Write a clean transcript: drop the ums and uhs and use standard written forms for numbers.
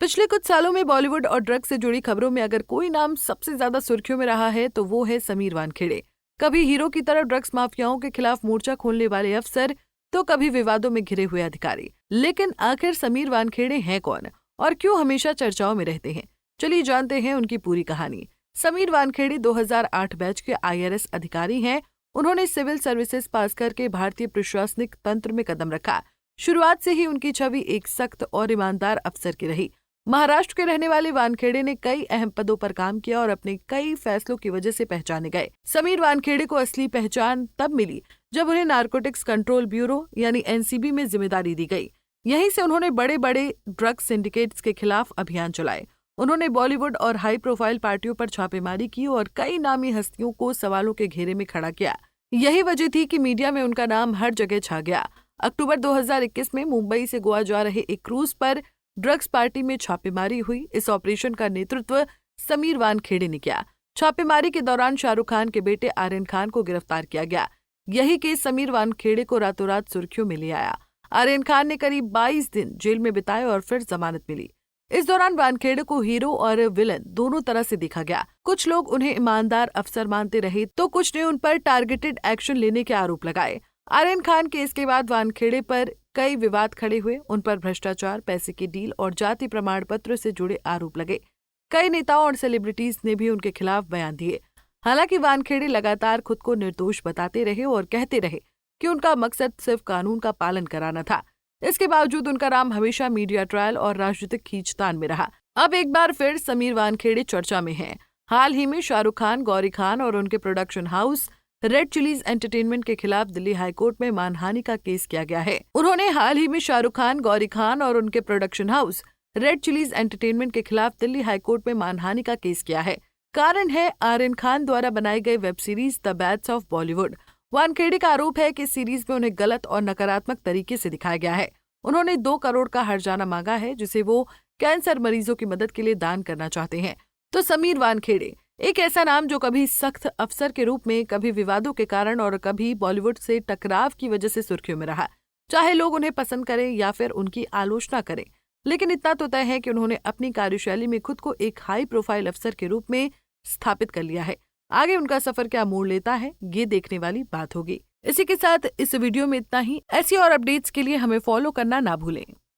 पिछले कुछ सालों में बॉलीवुड और ड्रग्स से जुड़ी खबरों में अगर कोई नाम सबसे ज्यादा सुर्खियों में रहा है तो वो है समीर वानखेड़े। कभी हीरो की तरह ड्रग्स माफियाओं के खिलाफ मोर्चा खोलने वाले अफसर, तो कभी विवादों में घिरे हुए अधिकारी। लेकिन आखिर समीर वानखेड़े हैं कौन और क्यों हमेशा चर्चाओं में रहते हैं? चलिए जानते हैं उनकी पूरी कहानी। समीर वानखेड़े 2008 बैच के IRS अधिकारी हैं। उन्होंने सिविल सर्विसेज पास करके भारतीय प्रशासनिक तंत्र में कदम रखा। शुरुआत से ही उनकी छवि एक सख्त और ईमानदार अफसर की रही। महाराष्ट्र के रहने वाले वानखेड़े ने कई अहम पदों पर काम किया और अपने कई फैसलों की वजह से पहचाने गए। समीर वानखेड़े को असली पहचान तब मिली जब उन्हें नारकोटिक्स कंट्रोल ब्यूरो यानी NCB में जिम्मेदारी दी गई। यहीं से उन्होंने बड़े बड़े ड्रग्स सिंडिकेट्स के खिलाफ अभियान चलाए। उन्होंने बॉलीवुड और हाई प्रोफाइल पार्टियों पर छापेमारी की और कई नामी हस्तियों को सवालों के घेरे में खड़ा किया। यही वजह थी कि मीडिया में उनका नाम हर जगह छा गया। अक्टूबर 2021 में मुंबई से गोवा जा रहे एक क्रूज पर ड्रग्स पार्टी में छापेमारी हुई। इस ऑपरेशन का नेतृत्व समीर वानखेड़े ने किया। छापेमारी के दौरान शाहरुख खान के बेटे आर्यन खान को गिरफ्तार किया गया। यही केस समीर वानखेड़े को रातों रात सुर्खियों में ले आया। आर्यन खान ने करीब 22 दिन जेल में बिताए और फिर जमानत मिली। इस दौरान वानखेड़े को हीरो और विलन दोनों तरह से देखा गया। कुछ लोग उन्हें ईमानदार अफसर मानते रहे तो कुछ ने उन पर टारगेटेड एक्शन लेने के आरोप लगाए। आर्यन खान केस के बाद वानखेड़े पर कई विवाद खड़े हुए। उन पर भ्रष्टाचार, पैसे की डील और जाति प्रमाण पत्र से जुड़े आरोप लगे। कई नेताओं और सेलिब्रिटीज ने भी उनके खिलाफ बयान दिए। हालांकि वानखेड़े लगातार खुद को निर्दोष बताते रहे और कहते रहे कि उनका मकसद सिर्फ कानून का पालन कराना था। इसके बावजूद उनका नाम हमेशा मीडिया ट्रायल और राजनीतिक खींचतान में रहा। अब एक बार फिर समीर वानखेड़े चर्चा में हैं। हाल ही में शाहरुख खान, गौरी खान और उनके production house red chillies entertainment के खिलाफ दिल्ली हाईकोर्ट में मानहानि का केस किया गया है। उन्होंने हाल ही में शाहरुख खान, गौरी खान और उनके production house red chillies entertainment के खिलाफ दिल्ली हाईकोर्ट में मानहानि का केस किया है। कारण है आर्यन खान द्वारा बनाई गई web series the bads of Bollywood. Wankhede का आरोप है कि इस सीरीज में उन्हें गलत और नकारात्मक तरीके से दिखाया गया है। उन्होंने 2 करोड़ का हर्जाना मांगा है जिसे वो कैंसर मरीजों की मदद के लिए दान करना चाहते हैं। तो समीर वानखेड़े एक ऐसा नाम जो कभी सख्त अफसर के रूप में, कभी विवादों के कारण और कभी बॉलीवुड से टकराव की वजह से सुर्खियों में रहा। चाहे लोग उन्हें पसंद करें या फिर उनकी आलोचना करें, लेकिन इतना तो तय है कि उन्होंने अपनी कार्यशैली में खुद को एक हाई प्रोफाइल अफसर के रूप में स्थापित कर लिया है। आगे उनका सफर क्या मोड़ लेता है, ये देखने वाली बात होगी। इसी के साथ इस वीडियो में इतना ही। ऐसी और अपडेट्स के लिए हमें फॉलो करना ना भूलें।